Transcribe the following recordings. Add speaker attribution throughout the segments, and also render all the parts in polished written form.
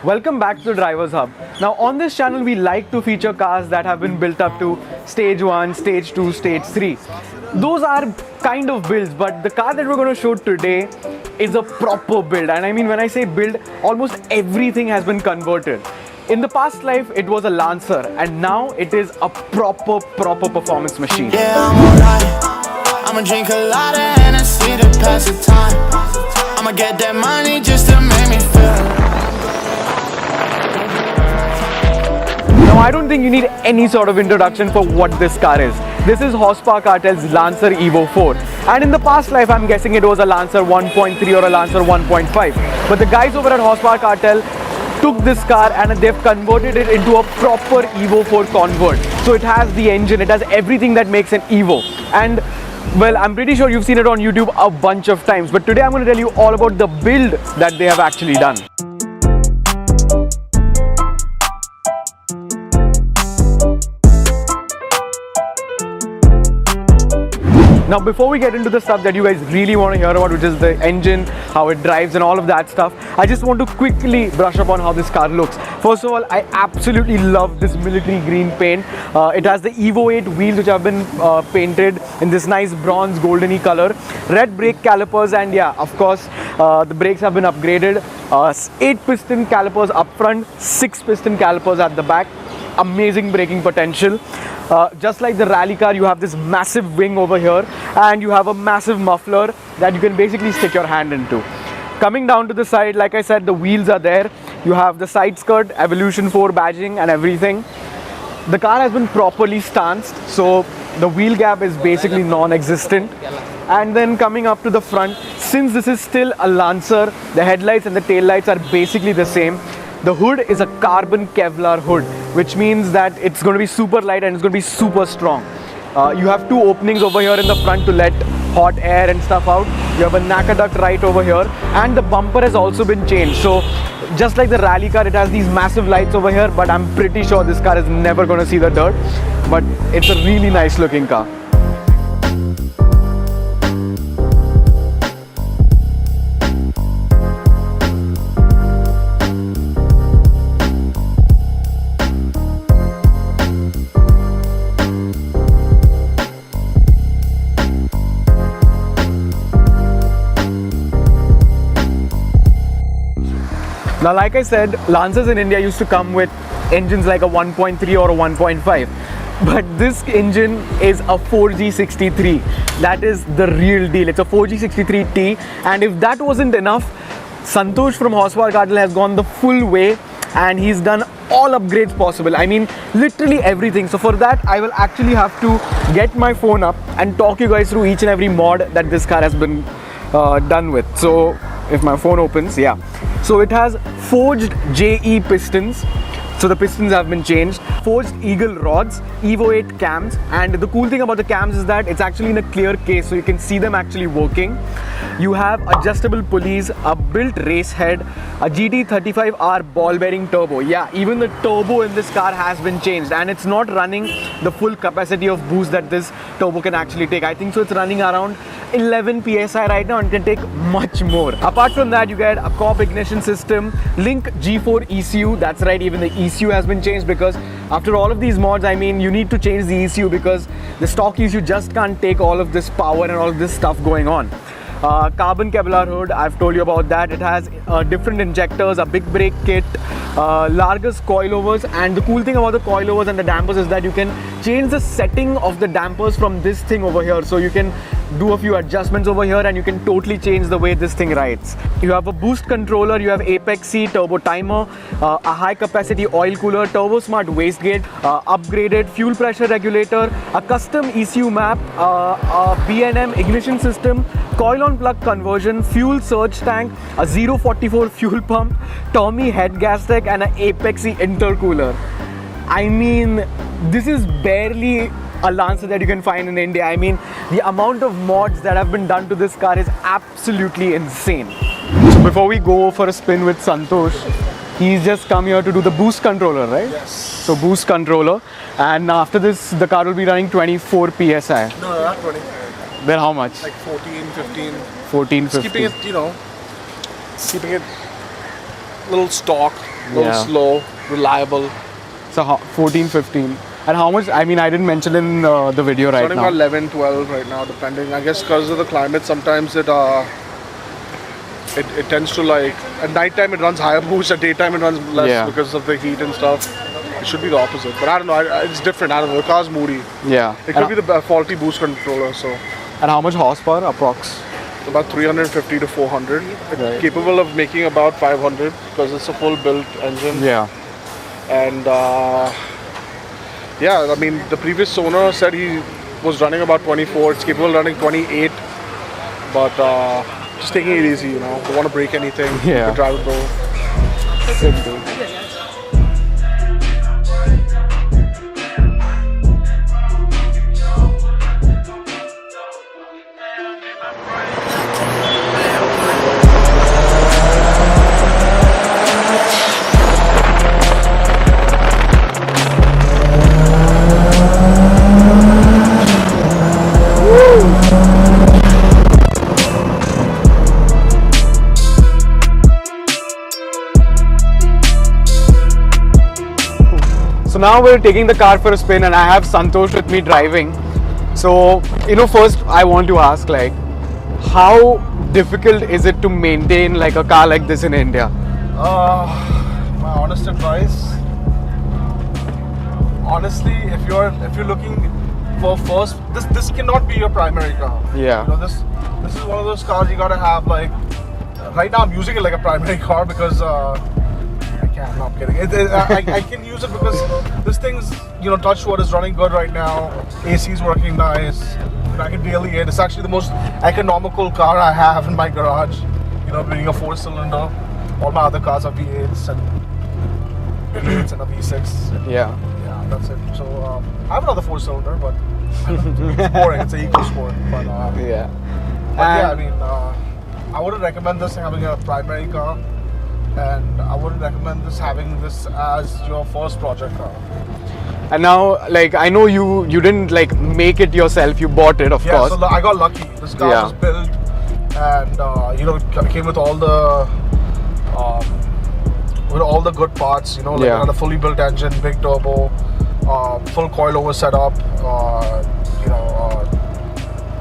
Speaker 1: Welcome back to the Driver's Hub. Now on this channel we like to feature cars that have been built up to stage 1, stage 2, stage 3. Those are kind of builds, but the car that we're going to show today is a proper build. And I mean, when I say build, almost everything has been converted. In the past life it was a Lancer, and now it is a proper performance machine.
Speaker 2: Yeah, I'm alright. I'ma drink a lot of Hennessy to pass the time. I'ma get that money just to make me feel.
Speaker 1: Now I don't think you need any sort of introduction for what this car is. This is Horsepower Cartel's Lancer EVO 4. And in the past life I'm guessing it was a Lancer 1.3 or a Lancer 1.5. But the guys over at Horsepower Cartel took this car and they've converted it into a proper EVO 4 convert. So it has the engine, it has everything that makes an EVO. And well, I'm pretty sure you've seen it on YouTube a bunch of times. But today I'm going to tell you all about the build that they have actually done. Now before we get into the stuff that you guys really want to hear about, which is the engine, how it drives and all of that stuff, I just want to quickly brush up on how this car looks. First of all, I absolutely love this military green paint. It has the Evo 8 wheels which have been painted in this nice bronze goldeny color. Red brake calipers, and yeah, of course, the brakes have been upgraded. 8 piston calipers up front, 6 piston calipers at the back. Amazing braking potential. Just like the rally car, you have this massive wing over here and you have a massive muffler that you can basically stick your hand into. Coming down to the side, like I said, the wheels are there. You have the side skirt, Evolution 4 badging and everything. The car has been properly stanced, so the wheel gap is basically non-existent. And then coming up to the front, since this is still a Lancer, the headlights and the tail lights are basically the same. The hood is a carbon Kevlar hood, which means that it's going to be super light and it's going to be super strong. You have 2 openings over here in the front to let hot air and stuff out. You have a NACA duct right over here, and the bumper has also been changed. So just like the rally car, it has these massive lights over here, but I'm pretty sure this car is never going to see the dirt. But it's a really nice looking car. Now, like I said, Lancers in India used to come with engines like a 1.3 or a 1.5. But this engine is a 4G63. That is the real deal. It's a 4G63T. And if that wasn't enough, Santosh from Horsepower Cartel has gone the full way and he's done all upgrades possible. I mean, literally everything. So for that, I will actually have to get my phone up and talk you guys through each and every mod that this car has been done with. So if my phone opens, yeah. So it has forged JE pistons. So the pistons have been changed. Forged Eagle rods, Evo 8 cams, and the cool thing about the cams is that it's actually in a clear case, so you can see them actually working. You have adjustable pulleys, a built race head, a GT35R ball bearing turbo. Yeah, even the turbo in this car has been changed, and it's not running the full capacity of boost that this turbo can actually take. I think so it's running around 11 PSI right now and can take much more. Apart from that, you get a COP ignition system, Link G4 ECU. That's right, even the ECU has been changed, because after all of these mods, I mean, you need to change the ECU because the stock ECU just can't take all of this power and all of this stuff going on. Carbon Kevlar hood, I've told you about that. It has different injectors, a big brake kit, Largus coilovers, and the cool thing about the coilovers and the dampers is that you can change the setting of the dampers from this thing over here. So you can do a few adjustments over here and you can totally change the way this thing rides. You have a boost controller, you have Apex C, turbo timer, a high capacity oil cooler, turbo smart wastegate, upgraded fuel pressure regulator, a custom ECU map, a B&M ignition system, coil on plug conversion, fuel surge tank, a 044 fuel pump, Tommy head gasket, and an Apex C intercooler. I mean, this is barely a Lancer that you can find in India. I mean, the amount of mods that have been done to this car is absolutely insane. So before we go for a spin with Santosh, he's just come here to do the boost controller, right?
Speaker 3: Yes.
Speaker 1: So boost controller, and after this the car will be running 24 PSI.
Speaker 3: No, not 20.
Speaker 1: Then how much?
Speaker 3: Like 14, 15.
Speaker 1: 14, 15.
Speaker 3: Keeping it, you know, keeping it little stock, little slow, reliable.
Speaker 1: So 14, 15. And how much? I mean, I didn't mention in the video right
Speaker 3: Running
Speaker 1: now.
Speaker 3: about 11, 12 right now, depending. I guess because of the climate, sometimes it tends to like at night time it runs higher boost, at daytime it runs less because of the heat and stuff. It should be the opposite, but I don't know. It's different. I don't know. The car's moody.
Speaker 1: Yeah.
Speaker 3: It could be the faulty boost controller. So.
Speaker 1: And how much horsepower approx?
Speaker 3: About 350 to 400. It's capable of making about 500 because it's a full built engine.
Speaker 1: Yeah.
Speaker 3: And yeah, I mean the previous owner said he was running about 24. It's capable of running 28, but just taking it easy, you know. Don't want to break anything.
Speaker 1: Yeah.
Speaker 3: You can drive it though.
Speaker 1: Simple. So now we're taking the car for a spin and I have Santosh with me driving. So, you know, first I want to ask, like, how difficult is it to maintain like a car like this in India?
Speaker 3: My honest advice, honestly, if you're looking for first, this cannot be your primary car.
Speaker 1: Yeah.
Speaker 3: You know, this is one of those cars you gotta have like. Right now, I'm using it like a primary car because I'm not kidding. I can use it because this thing's, you know, touch wood, is running good right now. AC is working nice. I can daily hit. It's actually the most economical car I have in my garage. You know, being a 4-cylinder. All my other cars are V8s and V8s and a V6.
Speaker 1: Yeah.
Speaker 3: Yeah, that's it. So I have another 4-cylinder, but it's boring. It's an EcoSport. But
Speaker 1: Yeah.
Speaker 3: yeah, I mean, I wouldn't recommend this having a primary car. And I wouldn't recommend this having this as your first project car.
Speaker 1: And now, like, I know you didn't like make it yourself. You bought it, of course.
Speaker 3: So I got lucky. This car was built, and you know, it came with all the good parts. You know, like it had a fully built engine, big turbo, full coilover setup. You know,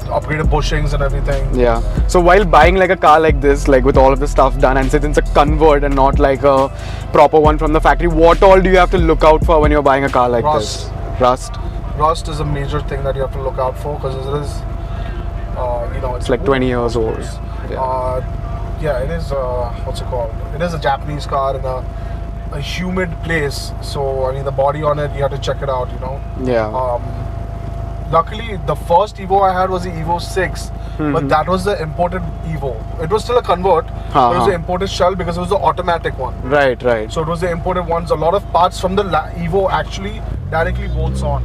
Speaker 3: upgraded bushings and everything.
Speaker 1: Yeah. So while buying like a car like this, like with all of the stuff done, and since it's a convert and not like a proper one from the factory, what all do you have to look out for when you're buying a car like this? Rust
Speaker 3: is a major thing that you have to look out for because it is, you know,
Speaker 1: it's like 20 years old.
Speaker 3: Yeah, it is. What's it called? It is a Japanese car in a humid place. So I mean, the body on it, you have to check it out. You know.
Speaker 1: Yeah.
Speaker 3: Luckily, the first Evo I had was the Evo 6, but that was the imported Evo. It was still a convert, but it was the imported shell because it was the automatic one.
Speaker 1: Right.
Speaker 3: So it was the imported ones. A lot of parts from the Evo actually directly bolts on.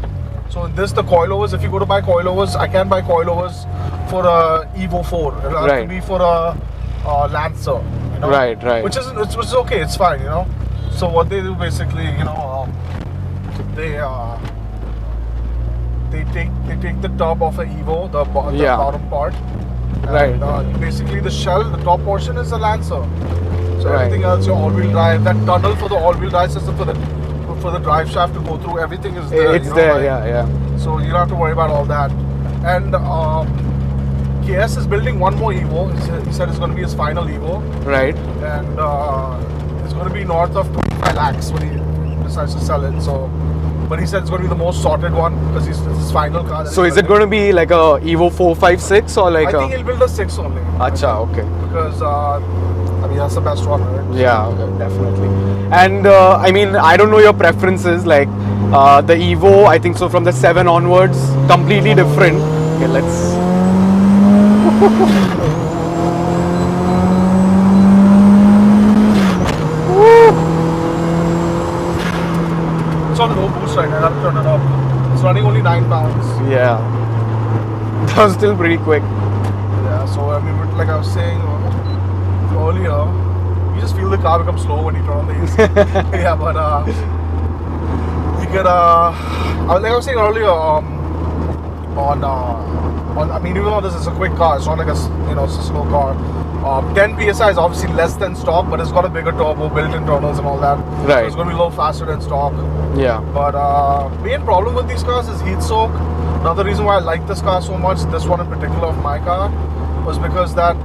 Speaker 3: So in this, the coilovers, if you go to buy coilovers, I can buy coilovers for a Evo 4. It'll have to be for a Lancer. You know?
Speaker 1: Right.
Speaker 3: Which is okay, it's fine, you know. So what they do basically, you know, they take the top of an Evo, the bottom part. And, basically the shell, the top portion is a Lancer. So everything else, your all-wheel drive, that tunnel for the all-wheel drive system for the drive shaft to go through, everything is there.
Speaker 1: It's there, yeah.
Speaker 3: So you don't have to worry about all that. And KS is building one more Evo. He said it's going to be his final Evo.
Speaker 1: Right.
Speaker 3: And it's going to be north of 25 lakhs when he decides to sell it. So. But he said it's going to be the most sorted one because it's his final car.
Speaker 1: So is it going to be like a Evo 4, 5, 6 or like
Speaker 3: I think he'll build a 6 only.
Speaker 1: Acha, okay.
Speaker 3: Because, I mean, that's the best one, right?
Speaker 1: Yeah, okay, definitely. And I mean, I don't know your preferences, like the Evo, I think so from the 7 onwards, completely different. Okay, let's...
Speaker 3: It's on low boost right now, I have to turn it up. It's running only 9 pounds.
Speaker 1: Yeah. That was still pretty quick.
Speaker 3: Yeah, so I mean, like I was saying earlier, you just feel the car become slow when you turn on the AC. Yeah, but you get like I was saying earlier, I mean, even though this is a quick car, it's not like a, you know, it's a slow car. 10 psi is obviously less than stock, but it's got a bigger turbo, built-in internals and all that.
Speaker 1: Right.
Speaker 3: So it's going to be a little faster than stock.
Speaker 1: Yeah.
Speaker 3: But main problem with these cars is heat soak. Another reason why I like this car so much, this one in particular of my car, was because that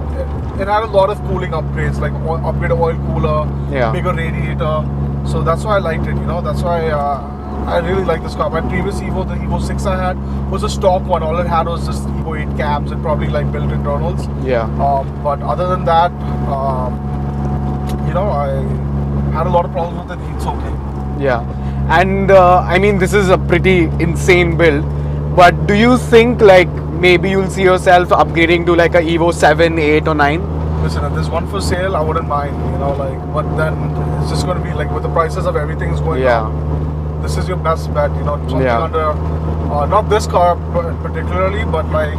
Speaker 3: it had a lot of cooling upgrades, like upgrade oil cooler,
Speaker 1: Yeah.
Speaker 3: bigger radiator. So that's why I liked it. You know, that's why I really like this car. My previous Evo, the Evo 6 I had, was a stock one. All it had was just Evo 8 cams and probably like built internals.
Speaker 1: Yeah.
Speaker 3: But other than that, you know, I had a lot of problems with the heat soaking.
Speaker 1: Yeah. And I mean, this is a pretty insane build. But do you think like maybe you'll see yourself upgrading to like a Evo 7, 8 or 9?
Speaker 3: Listen, if there's one for sale, I wouldn't mind, you know, like, but then it's just going to be like with the prices of everything's going up. This is your best bet, you know, something under, not this car particularly, but like,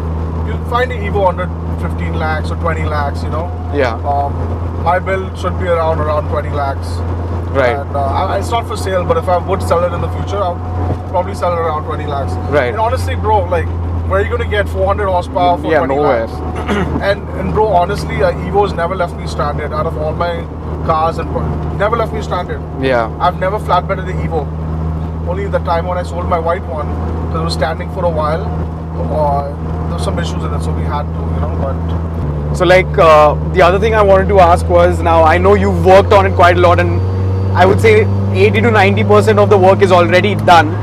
Speaker 3: you'll find an Evo under 15 lakhs or 20 lakhs, you know.
Speaker 1: Yeah.
Speaker 3: My build should be around 20 lakhs.
Speaker 1: Right.
Speaker 3: And it's not for sale, but if I would sell it in the future, I'll probably sell it around 20 lakhs.
Speaker 1: Right.
Speaker 3: And honestly, bro, like, where are you going to get 400 horsepower for 20
Speaker 1: nowhere.
Speaker 3: lakhs? and bro, honestly, Evo's never left me stranded. Out of all my cars, and never left me stranded.
Speaker 1: Yeah.
Speaker 3: I've never flatbedded the Evo. Only the time when I sold my white one, because it was standing for a while, there was some issues in it, so we had to, you know, but...
Speaker 1: So like the other thing I wanted to ask was, now I know you've worked on it quite a lot, and I would say 80 to 90% of the work is already done.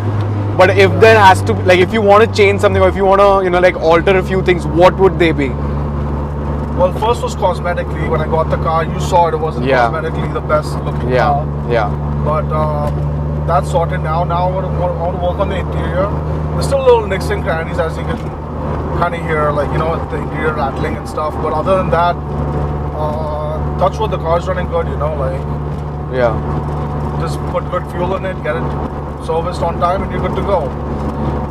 Speaker 1: But if there has to, like, if you want to change something, or if you want to, you know, like alter a few things, what would they be?
Speaker 3: Well, first was cosmetically. When I got the car, you saw it wasn't cosmetically the best looking car.
Speaker 1: Yeah.
Speaker 3: But that's sorted now. Now I want to work on the interior. There's still little nicks and crannies, as you can kind of hear, like, you know, the interior rattling and stuff. But other than that, touch wood, the car's running good, you know, like.
Speaker 1: Yeah.
Speaker 3: Just put good fuel in it, get it serviced on time, and you're good to go.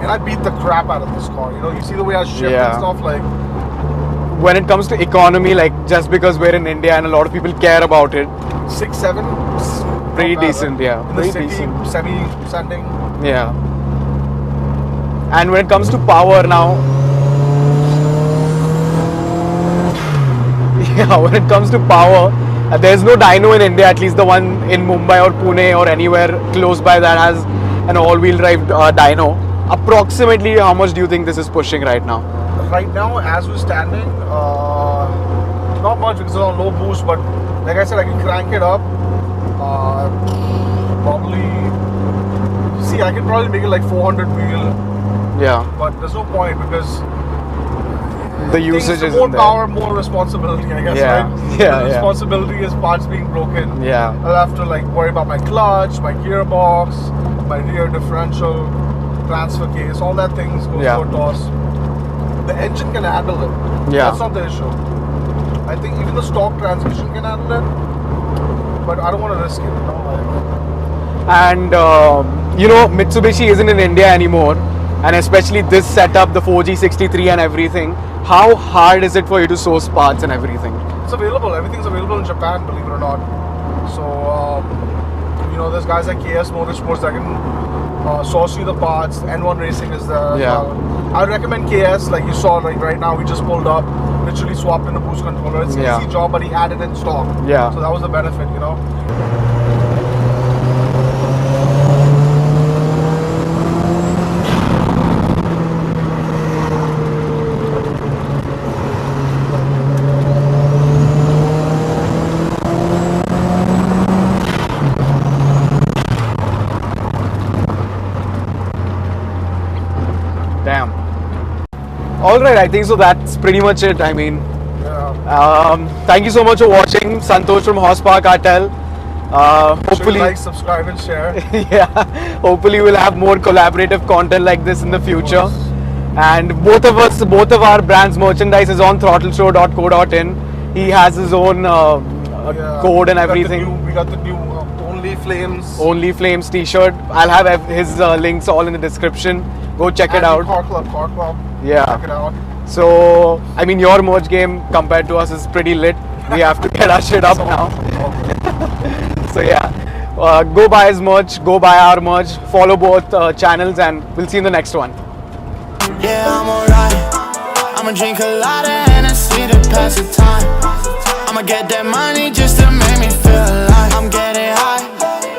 Speaker 3: And I beat the crap out of this car. You know, you see the way I shift and stuff, like.
Speaker 1: When it comes to economy, like, just because we're in India and a lot of people care about it,
Speaker 3: 6, 7,
Speaker 1: pretty decent, yeah.
Speaker 3: In
Speaker 1: Pretty
Speaker 3: the city,
Speaker 1: decent.
Speaker 3: semi-sending.
Speaker 1: Yeah. And when it comes to power now, when it comes to power, there's no dyno in India, at least the one in Mumbai or Pune or anywhere close by that has an all-wheel drive dyno. Approximately how much do you think this is pushing right now?
Speaker 3: Right now, as we're standing, not much because it's on low boost, but like I said, I can crank it up. I can probably make it like 400 wheel.
Speaker 1: Yeah.
Speaker 3: But there's no point because
Speaker 1: the usage is
Speaker 3: more power, more responsibility, I guess, right?
Speaker 1: Yeah,
Speaker 3: the responsibility is parts being broken.
Speaker 1: Yeah.
Speaker 3: I'll have to like worry about my clutch, my gearbox, my rear differential, transfer case, all that things goes to a toss. The engine can handle it.
Speaker 1: Yeah.
Speaker 3: That's not the issue. I think even the stock transmission can handle it, but I don't want to risk it, you know?
Speaker 1: And you know, Mitsubishi isn't in India anymore, and especially this setup, the 4G63 and everything. How hard is it for you to source parts and everything?
Speaker 3: It's available. Everything's available in Japan, believe it or not. So, you know, there's guys like KS Motorsports that can source you the parts. N1 Racing is there.
Speaker 1: Yeah.
Speaker 3: I recommend KS. Like you saw, like right now, we just pulled up, literally swapped in the boost controller. It's an easy job, but he had it in stock.
Speaker 1: Yeah.
Speaker 3: So that was the benefit, you know.
Speaker 1: Damn. Alright, I think so that's pretty much it. I mean, thank you so much for watching. Santosh from Horsepower Cartel. Hopefully,
Speaker 3: like, subscribe and share.
Speaker 1: Yeah, hopefully we'll have more collaborative content like this in the future. And both of our brands merchandise is on throttleshow.co.in. He has his own code and everything.
Speaker 3: We got the new
Speaker 1: Only Flames t-shirt. I'll have his links all in the description. Go check it out.
Speaker 3: Car Club.
Speaker 1: Yeah.
Speaker 3: Check it out.
Speaker 1: So, I mean, your merch game compared to us is pretty lit. We have to get our shit up now. So yeah, go buy his merch, go buy our merch, follow both channels, and we'll see you in the next one.
Speaker 2: Yeah, I'm alright. I'ma drink a lot of Hennessy to pass the time. I'ma get that money just to make me feel alive. I'm getting high,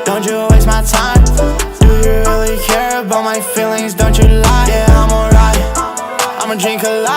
Speaker 2: don't you waste my time. Do you really care about my feelings? Don't you lie? Yeah, I'm alright. I'ma drink a lot